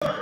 And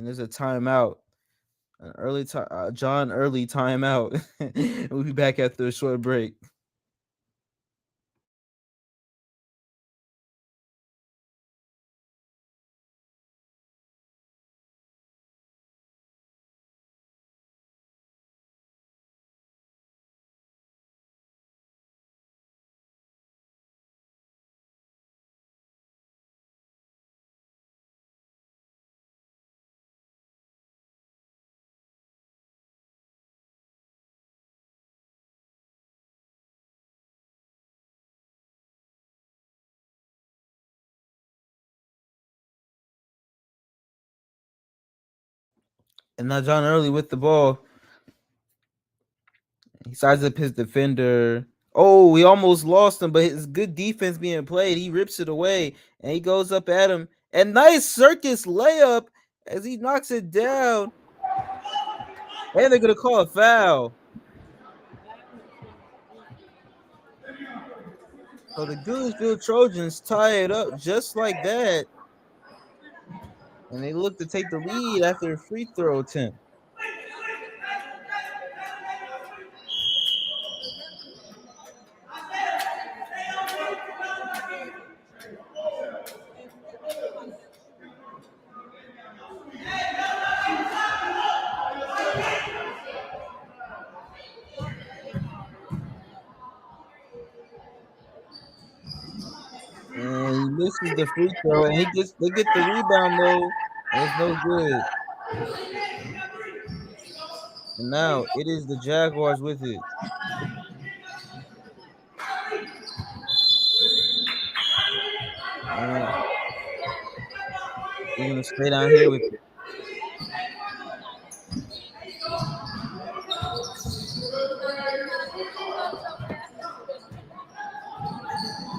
there's a timeout. An early John early timeout. We'll be back after a short break. And now John Early with the ball. He sizes up his defender. Oh, he almost lost him, but his good defense being played. He rips it away, and he goes up at him. And nice circus layup as he knocks it down. And they're going to call a foul. So the Goodlettsville Trojans tie it up just like that. And they look to take the lead after a free throw attempt. And he misses the free throw, and they get the rebound though, and it's no good. And now it is the Jaguars with it. And they're gonna stay down here with it.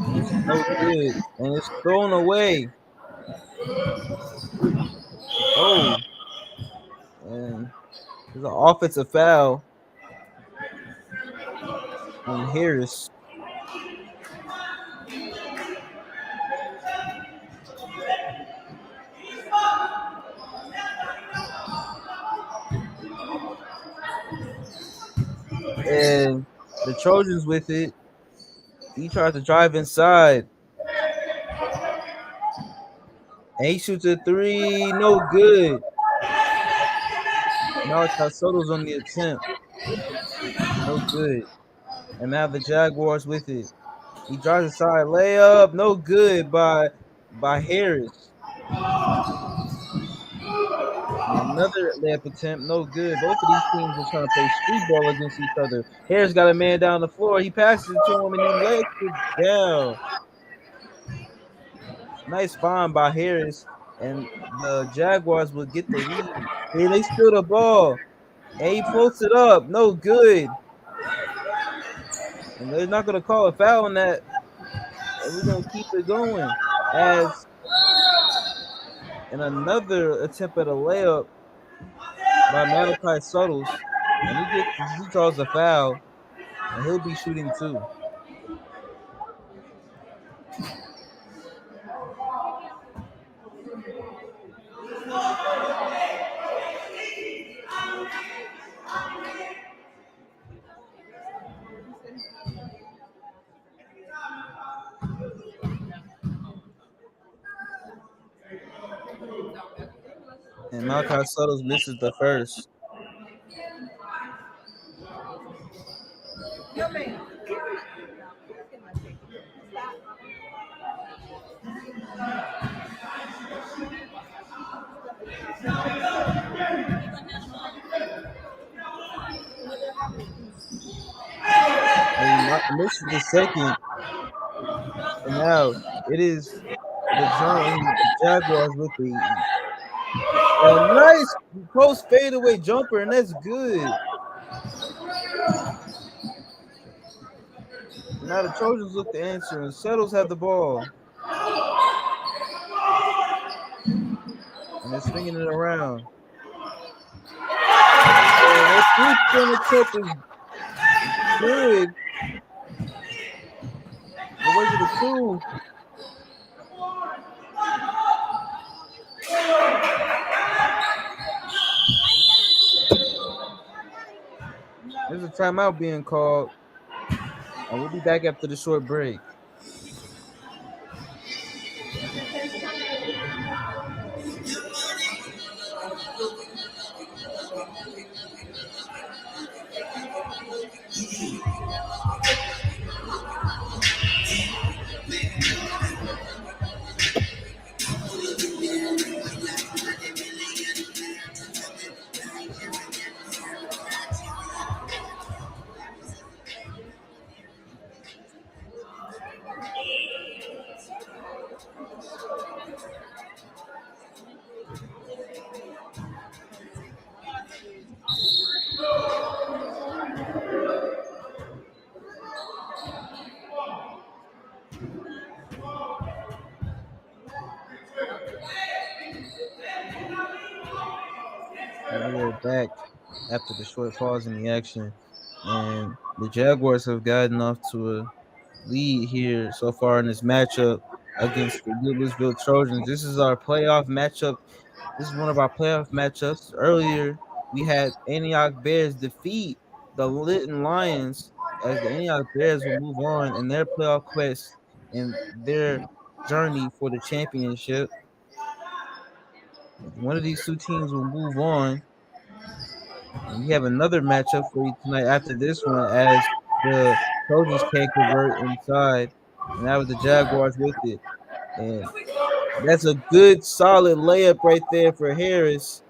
And it's no good, and it's thrown away. Oh, and there's an offensive foul on Harris. And the Trojans with it. He tries to drive inside. And he shoots a three. No good. Malachi Soto's on the attempt. No good. And now the Jaguars with it. He drives inside. Layup. No good by Harris. And another layup attempt. No good. Both of these teams are trying to play street ball against each other. Harris got a man down the floor. He passes it to him and he lays it down. Nice find by Harris, and the Jaguars will get the lead. Here they steal the ball, and he floats it up. No good. And they're not going to call a foul on that. And we're going to keep it going. As in another attempt at a layup by Malachi Suttles, and he draws a foul, and he'll be shooting too. And Malachi Suttles misses the first. And this is the second, and now it is the Jaguars with a nice post fadeaway jumper, and that's good. Now the Trojans look to answer, and Settles have the ball, and they're swinging it around. And that 3-point attempt is good. But was it a two? There's a timeout being called, and we'll be back after the short break. And we are back after the short pause in the action, and the Jaguars have gotten off to a lead here so far in this matchup against the Goodlettsville Trojans. This is our playoff matchup. This is one of our playoff matchups. Earlier, we had Antioch Bears defeat the Lytton Lions as the Antioch Bears will move on in their playoff quest and their journey for the championship. One of these two teams will move on. And we have another matchup for you tonight after this one as the Trojans can't convert inside. And now with the Jaguars with it. And that's a good solid layup right there for Harris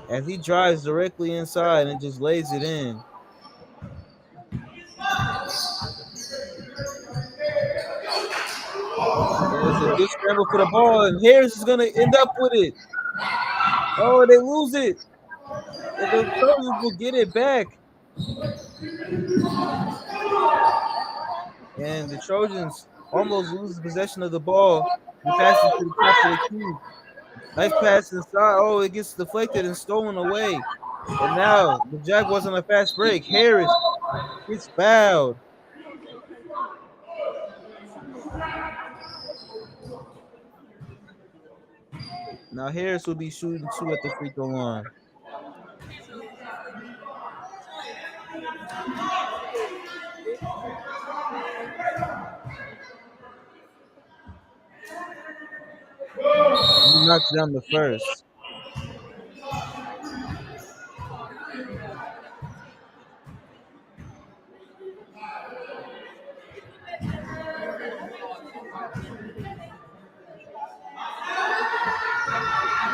as he drives directly inside and just lays it in. And it's a good scramble for the ball, and Harris is going to end up with it. Oh, they lose it. And the Trojans will get it back. And the Trojans almost lose the possession of the ball. He passes to the top of the key. Nice pass inside. Oh, it gets deflected and stolen away. And now the Jaguars on a fast break. Harris gets fouled. Now Harris will be shooting 2 at the free throw line. He knocks down the first.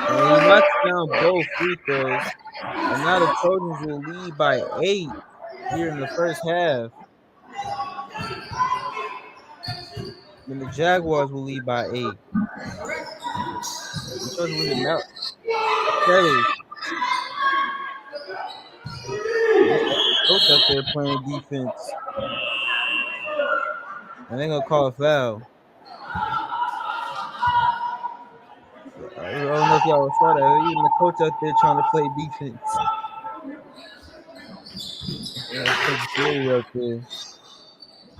And he knocks down both free throws. And now the Trojans will lead by 8 here in the first half. Then the Jaguars will lead by 8. The Trojans with it now. Settles. Coach out there playing defense. And they're going to call a foul. I don't know if y'all saw that. Even the coach out there trying to play defense. Coach Gary out there.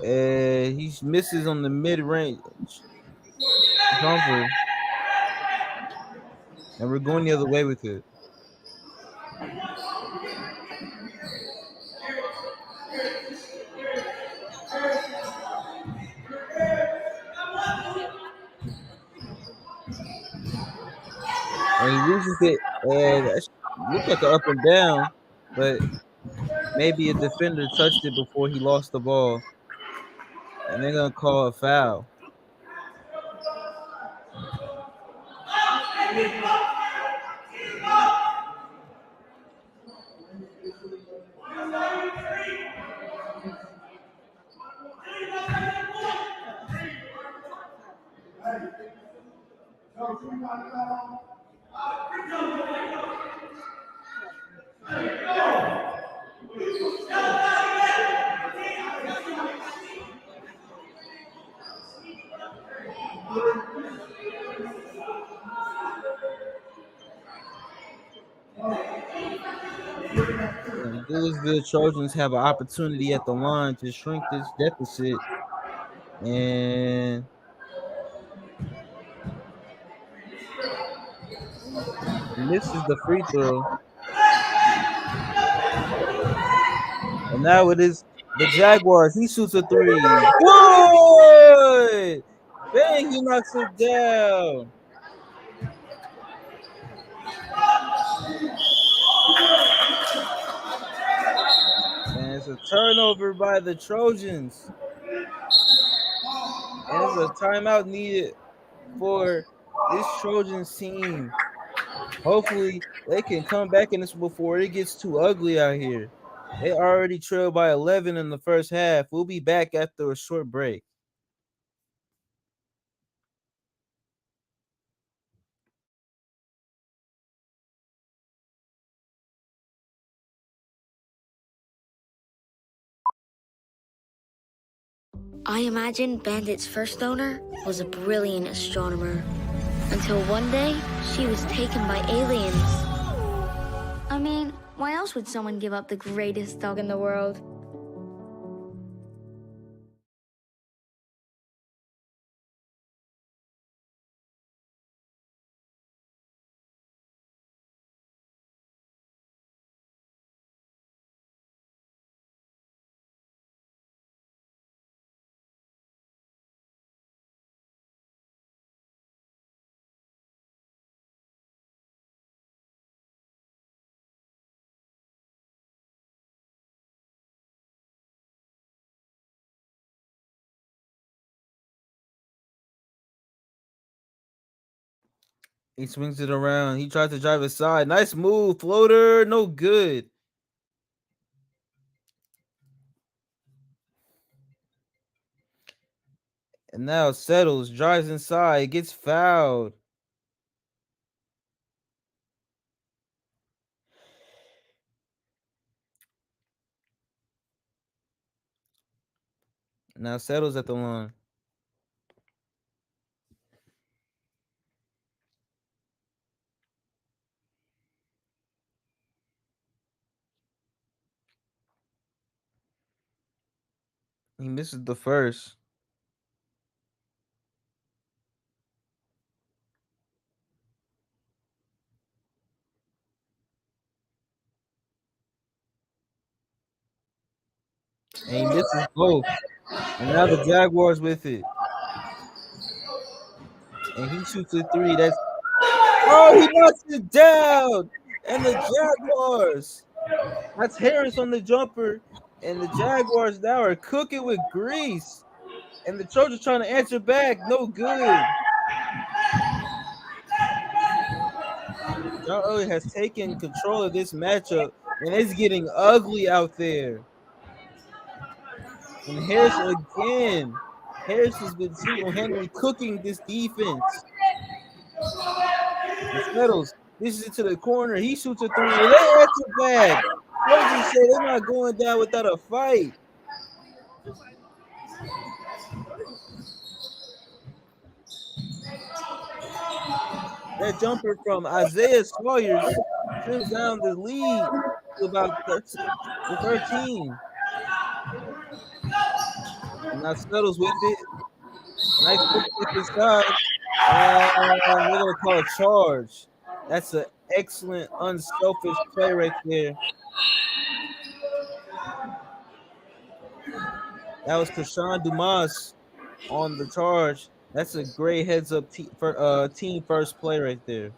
And he misses on the mid-range jumper. And we're going the other way with it. And he loses it, and it looks like an up and down, but maybe a defender touched it before he lost the ball, and they're gonna call a foul. And Goodlettsville Trojans have an opportunity at the line to shrink this deficit, and he misses the free throw. And now it is the Jaguars. He shoots a three. Good! Bang, he knocks it down. And it's a turnover by the Trojans. And it's a timeout needed for this Trojans team. Hopefully, they can come back in this before it gets too ugly out here. They already trailed by 11 in the first half. We'll be back after a short break. I imagine Bandit's first owner was a brilliant astronomer. Until one day, she was taken by aliens. I mean, why else would someone give up the greatest dog in the world? He swings it around. He tries to drive aside. Nice move. Floater. No good. And now settles. Drives inside. Gets fouled. Now settles at the line. He misses the first. And he misses both. And now the Jaguars with it. And he shoots a three. That's he knocks it down. And the Jaguars. That's Harris on the jumper. And the Jaguars now are cooking with grease. And the Trojans trying to answer back. No good. John Elliott has taken control of this matchup, and it's getting ugly out there. And Harris again. Harris has been single-handedly cooking this defense. And Settles dishes it to the corner. He shoots a three, and they answer back. Trojans say they're not going down without a fight. That jumper from Isaiah Sawyers trims down the lead to about 13. And now Settles with it. Nice quick step inside. And they're going to call a charge. That's an excellent, unselfish play right there. That was Kashawn Dumas on the charge. That's a great heads-up team first play right there.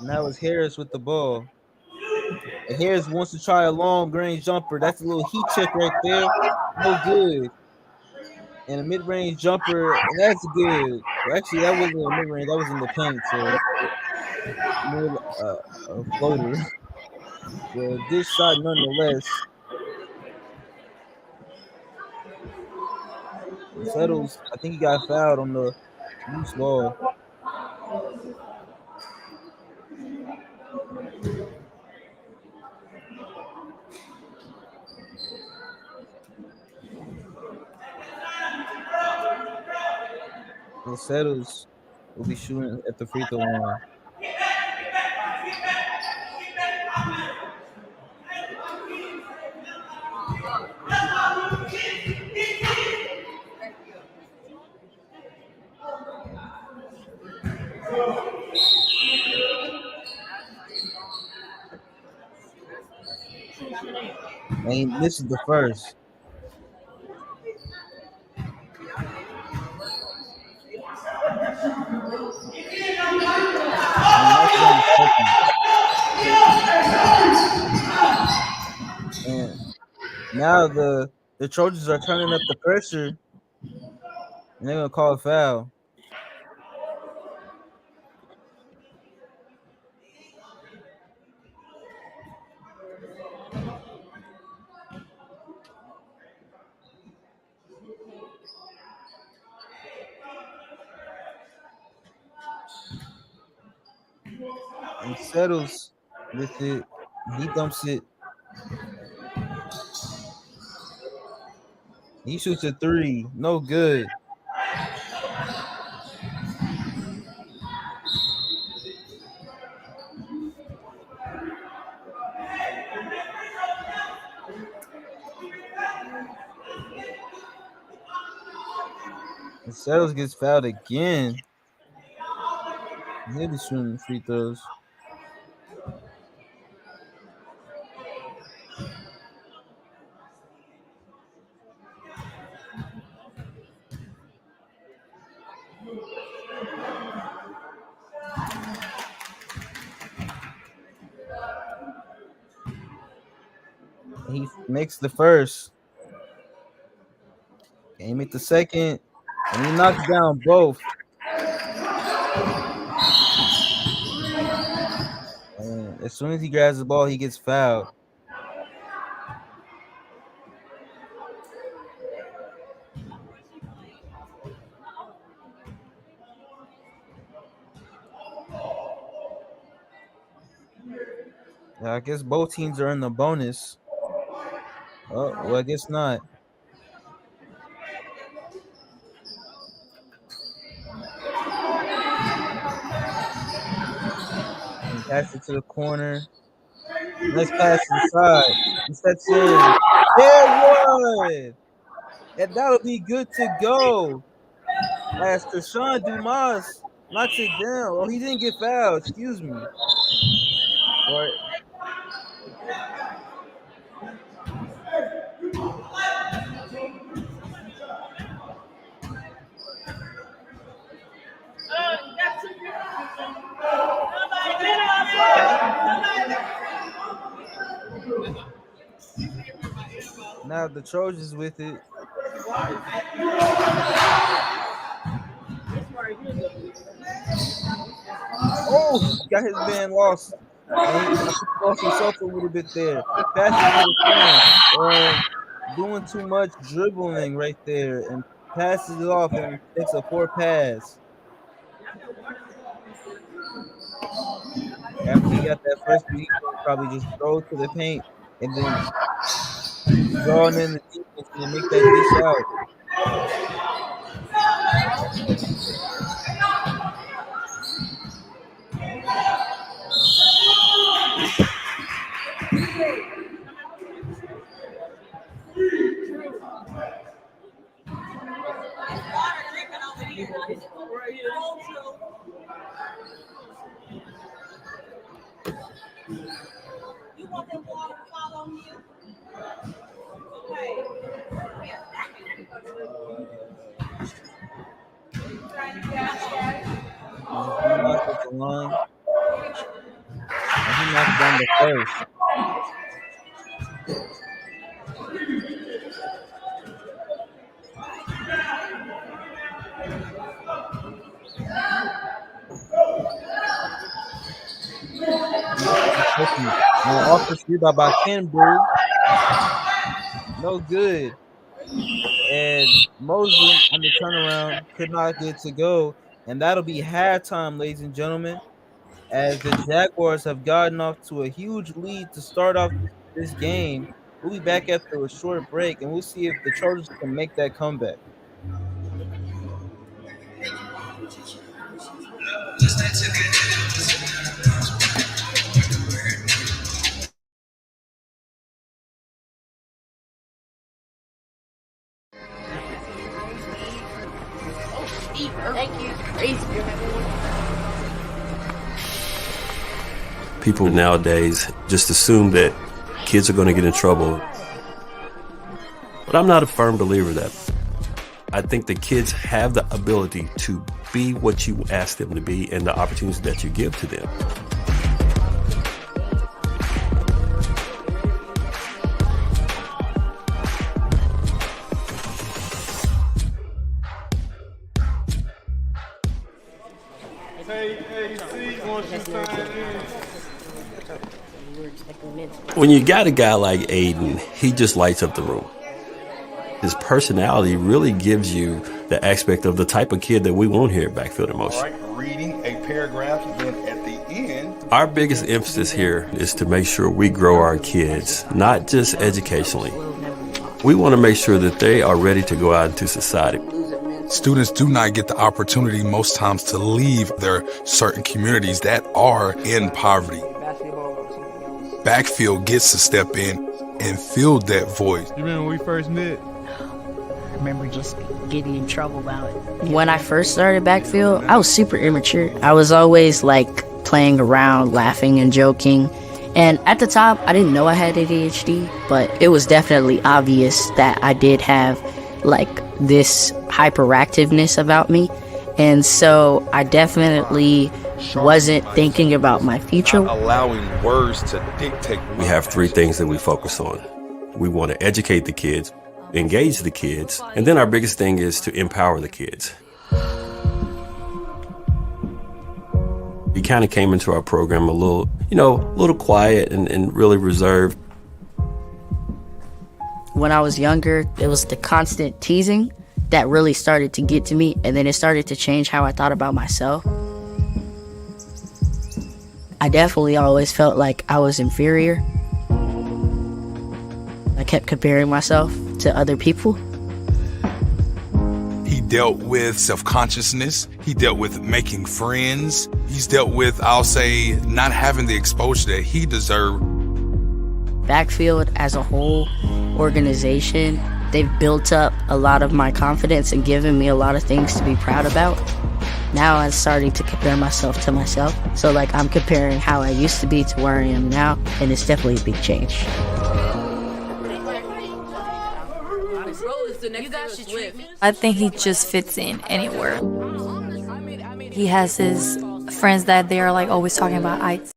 Now it's Harris with the ball. And Harris wants to try a long range jumper. That's a little heat check right there. No good. And a mid range jumper, and that's good. Well, actually, that wasn't a mid range. That was in the paint. So more a floater. But good shot nonetheless. And Settles, I think he got fouled on the loose ball. And Settles will be shooting at the free throw line. And this is the first. And that's on the second. And now the Trojans are turning up the pressure, and they're gonna call a foul. And Settles with it. He dumps it. He shoots a three. No good. And Settles gets fouled again. He'll be shooting free throws. He makes the first. And he makes the second. And he knocks down both. And as soon as he grabs the ball, he gets fouled. I guess both teams are in the bonus. Oh, well, I guess not. And pass it to the corner. Nice pass inside. He steps in. There one. And that'll be good to go. As Trojans Dumas knocks it down. Oh, he didn't get fouled. Excuse me. Or now the Trojans with it. Oh, got his man lost. And I think he lost himself a little bit there. Passes to the corner. Doing too much dribbling right there and passes it off and takes a poor pass. After he got that first beat, he probably just throw it to the paint and then drawing in the defense and make that dish out. You want that water to fall on you? Okay. Dumas at the line. knocked down the first. Now offense rebound by Ken Brew. No good. And Mosley on the turnaround could not get to go. And that'll be halftime, ladies and gentlemen, as the Jaguars have gotten off to a huge lead to start off this game. We'll be back after a short break, and we'll see if the Trojans can make that comeback. People nowadays just assume that kids are going to get in trouble. But I'm not a firm believer of that. I think the kids have the ability to be what you ask them to be and the opportunities that you give to them. When you got a guy like Aiden, he just lights up the room. His personality really gives you the aspect of the type of kid that we want here at Backfield in Motion. All right, reading a paragraph, then at the end. Our biggest emphasis here is to make sure we grow our kids, not just educationally. We want to make sure that they are ready to go out into society. Students do not get the opportunity most times to leave their certain communities that are in poverty. Backfield gets to step in and fill that void. You remember when we first met? I remember just getting in trouble about it. When I first started Backfield, I was super immature. I was always like playing around, laughing and joking. And at the top, I didn't know I had ADHD, but it was definitely obvious that I did have like this hyperactiveness about me. And so I definitely wasn't thinking about my future. Not allowing words to dictate. We have three things that we focus on. We want to educate the kids, engage the kids, and then our biggest thing is to empower the kids. He kind of came into our program a little quiet and really reserved. When I was younger, it was the constant teasing that really started to get to me, and then it started to change how I thought about myself. I definitely always felt like I was inferior. I kept comparing myself to other people. He dealt with self-consciousness. He dealt with making friends. He's dealt with, I'll say, not having the exposure that he deserved. Backfield as a whole organization, they've built up a lot of my confidence and given me a lot of things to be proud about. Now I'm starting to compare myself to myself. So like I'm comparing how I used to be to where I am now, and it's definitely a big change. I think he just fits in anywhere. He has his friends that they are like always talking about heights.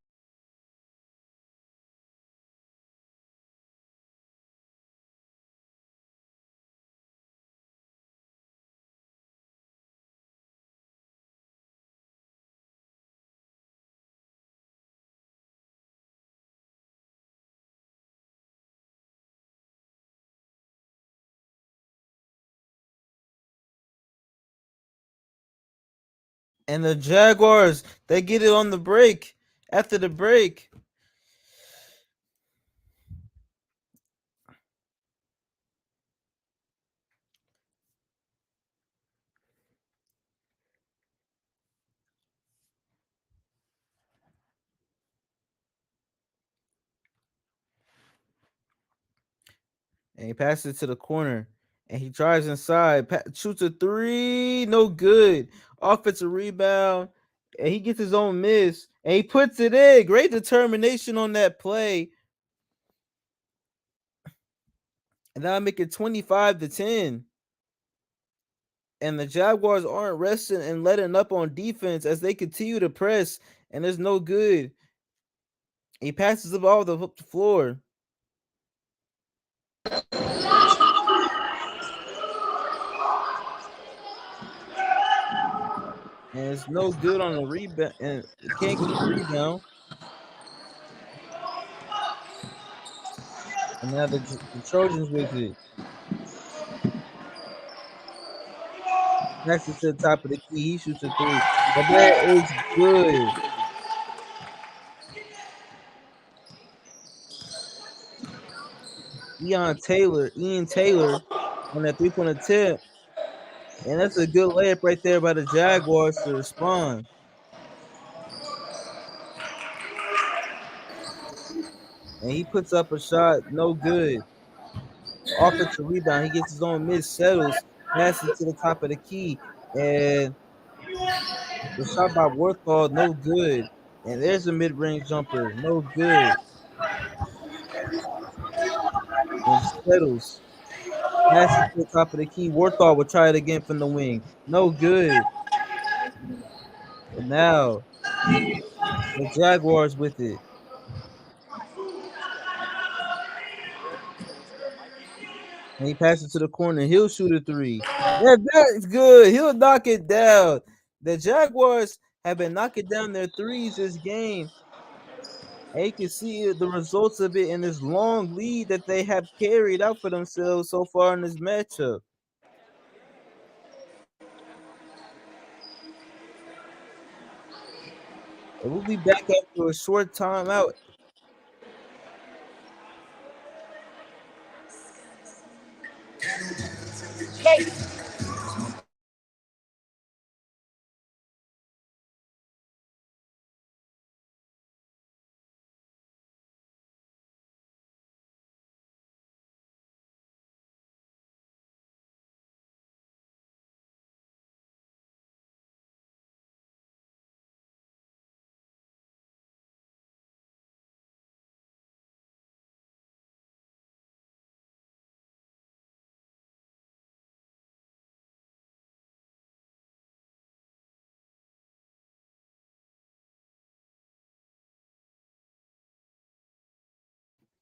And the Jaguars, they get it on the break. After the break, and he passes it to the corner, and he drives inside, shoots a three, no good. Offensive rebound, and he gets his own miss, and he puts it in. Great determination on that play. And now make it 25-10. And the Jaguars aren't resting and letting up on defense as they continue to press, and there's no good. He passes the ball up the floor. And it's no good on the rebound, and it can't get the rebound. And now the Trojans with it. Next to the top of the key, he shoots a three. And that is good. Ian Taylor on that 3-point attempt. And that's a good layup right there by the Jaguars to respond. And he puts up a shot, no good. Offensive rebound. He gets his own miss, settles, passes to the top of the key, and the shot by Worthall, no good. And there's a mid-range jumper, no good. And settles, passes to the top of the key. Worthall will try it again from the wing, no good. And now the Jaguars with it. And he passes to the corner. He'll shoot a three. That's good. He'll knock it down. The Jaguars have been knocking down their threes this game. And you can see the results of it in this long lead that they have carried out for themselves so far in this matchup. And we'll be back after a short timeout.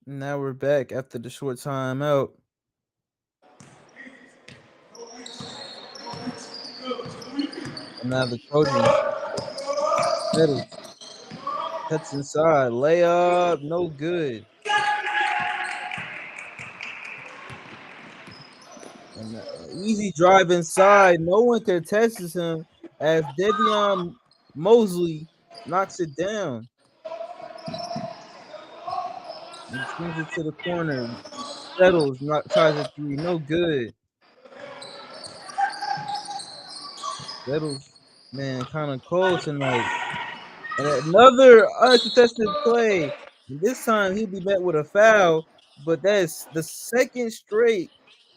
Now we're back after the short timeout. And now the Trojans settles, cuts inside, layup, no good. And easy drive inside. No one contests him as Devion Mosley knocks it down. He swings it to the corner. Settles, tries a three. No good. Settles, man, kind of cold tonight. And another uncontested play. And this time he'll be met with a foul. But that's the second straight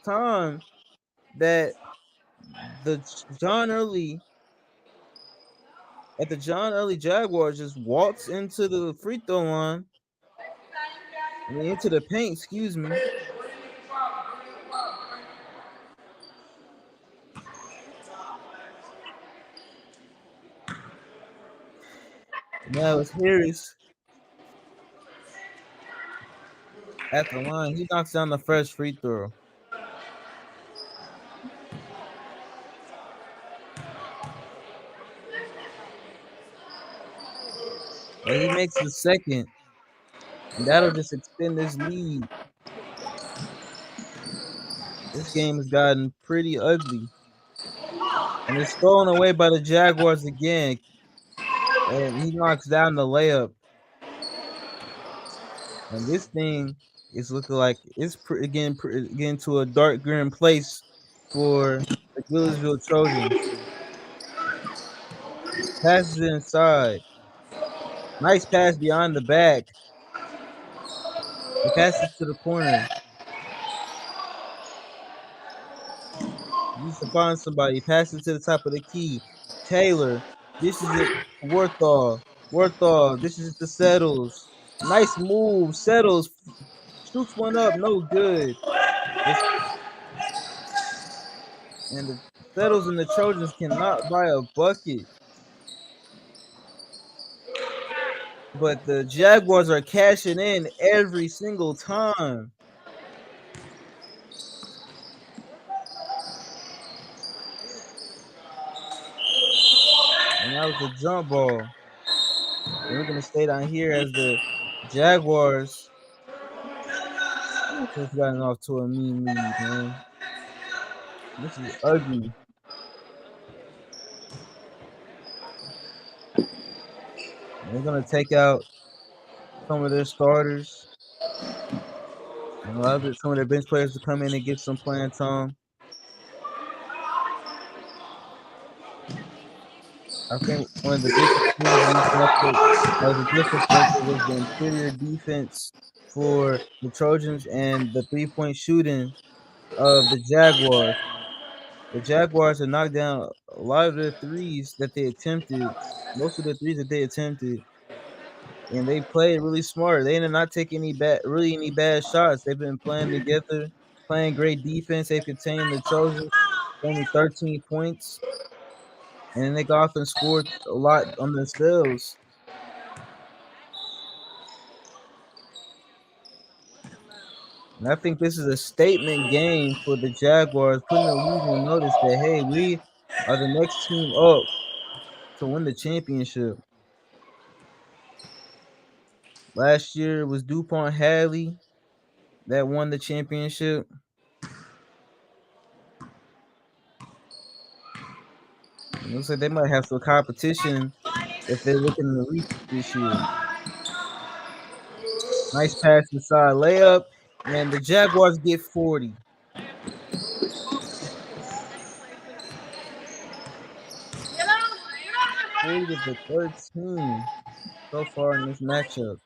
time that the John Early at the John Early Jaguars just walks into the free throw line. I mean, into the paint, excuse me. Now it's Harris at the line. He knocks down the first free throw. And he makes the second. And that'll just extend this lead. This game has gotten pretty ugly. And it's thrown away by the Jaguars again. And he knocks down the layup. And this thing is looking like it's getting to a dark green place for the Goodlettsville Trojans. Passes it inside. Nice pass behind the back. He passes to the corner. He needs to find somebody. Passes to the top of the key. Taylor. This is it. Worthall. This is it to Settles. Nice move. Settles. Shoots one up. No good. And the Settles and the Trojans cannot buy a bucket. but the Jaguars are cashing in every single time. And that was the jump ball. And we're gonna stay down here as the Jaguars just gotten off to a mean lead, man. This is ugly. They're gonna take out some of their starters and allow some of their bench players to come in and get some playing time. I think one of the biggest things in this matchup as a difference maker was the interior defense for the Trojans and the 3-point shooting of the Jaguars. The Jaguars have knocked down a lot of the threes that they attempted, most of the threes that they attempted, and they played really smart. They did not take any bad shots. They've been playing together, playing great defense. They've contained the Trojans to only 13 points, and then they go off and scored a lot on themselves. And I think this is a statement game for the Jaguars, putting the league on notice that, hey, we are the next team up to win the championship. Last year it was DuPont Hadley that won the championship. It looks like they might have some competition if they're looking to repeat this year. Nice pass inside layup, and the Jaguars get 40. 40-13 so far in this matchup.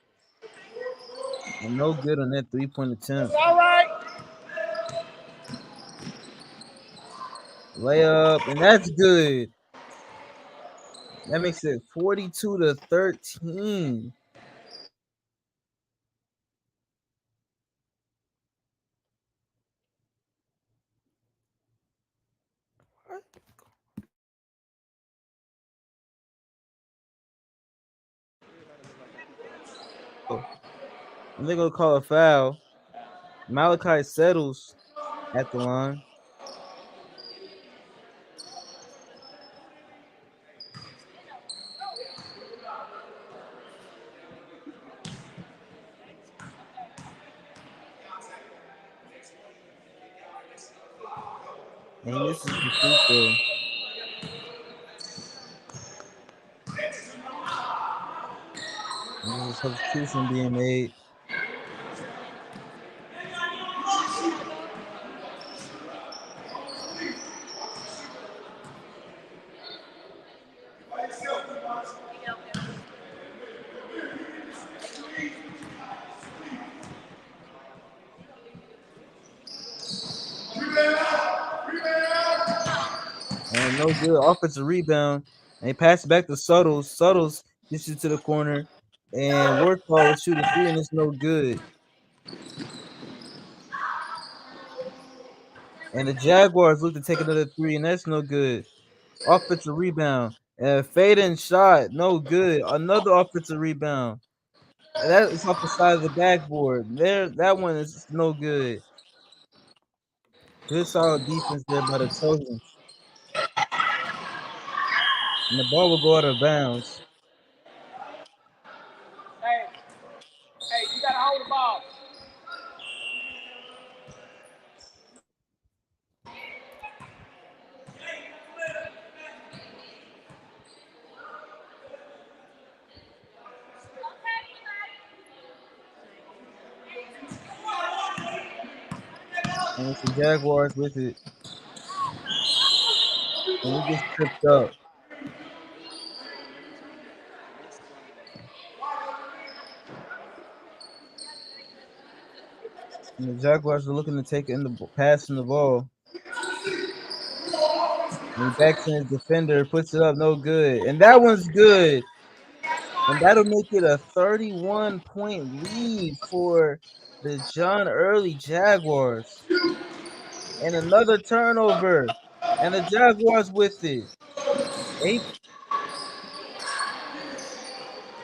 And no good on that 3-point attempt. Layup, and that's good. That makes it 42-13. And they're gonna call a foul. Malachi settles at the line. And he misses the free throw. And there's a substitution being made. And no good offensive rebound. And he passed it back to Suttles. Suttles gets it to the corner. And Worthball will shoot a three, and it's no good. And the Jaguars look to take another three, and that's no good. Offensive rebound. And fading shot, no good. Another offensive rebound. And that is off the side of the backboard. That one is no good. Good solid defense there by the Trojans. And the ball will go out of bounds. Hey, you gotta hold the ball. And it's the Jaguars with it. And he gets tripped up. And the Jaguars are looking to take in the passing the ball. And he backs in his defender, puts it up, no good. And that one's good. And that'll make it a 31-point lead for the John Early Jaguars. And another turnover. And the Jaguars with it.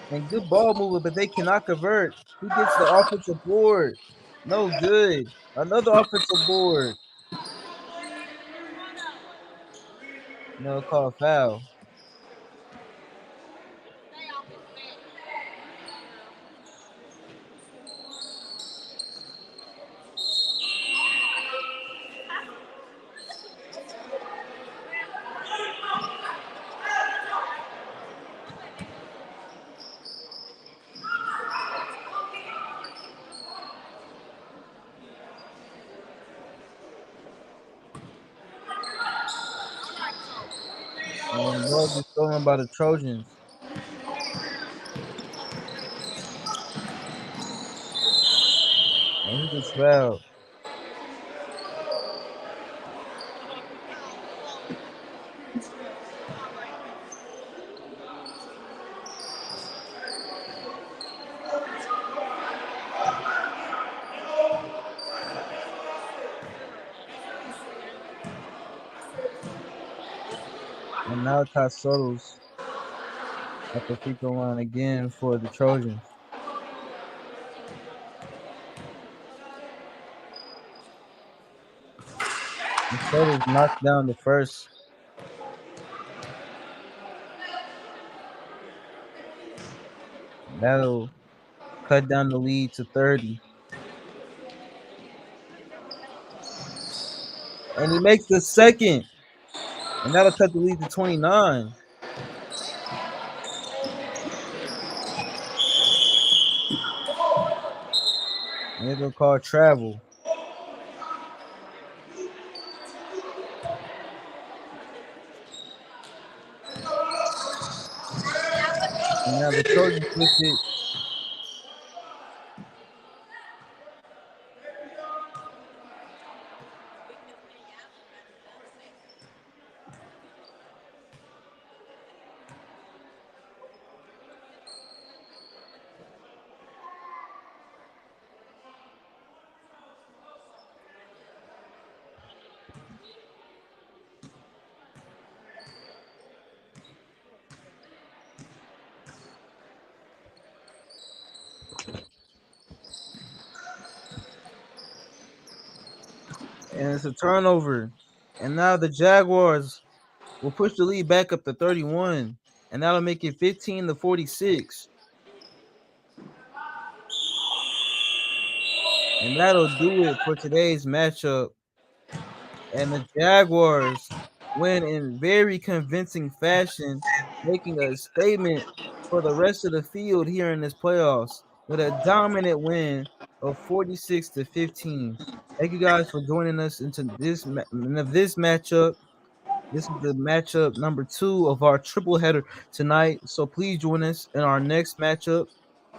And good ball movement, but they cannot convert. Who gets the offensive board? No good. Another offensive board. No call foul. And the ball gets stolen by the Trojans. And he gets fouled. And Malachi Soto's at the free throw line again for the Trojans. And Soto's knocked down the first. That'll cut down the lead to 30. And he makes the second. And that'll cut the lead to 29. And they're going to call travel. And now the Trojans with it. And it's a turnover. And now the Jaguars will push the lead back up to 31. And that'll make it 15-46. And that'll do it for today's matchup. And the Jaguars win in very convincing fashion, making a statement for the rest of the field here in this playoffs with a dominant win of 46-15. Thank you guys for joining us into this matchup. This is the matchup number 2 of our triple header tonight. So please join us in our next matchup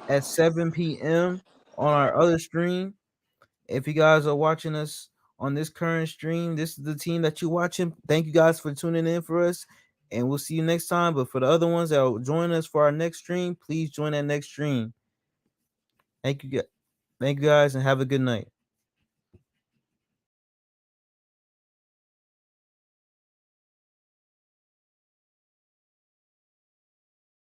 at 7 p.m. on our other stream. If you guys are watching us on this current stream, this is the team that you're watching. Thank you guys for tuning in for us, and we'll see you next time. But for the other ones that will join us for our next stream, please join that next stream. Thank you guys, and have a good night.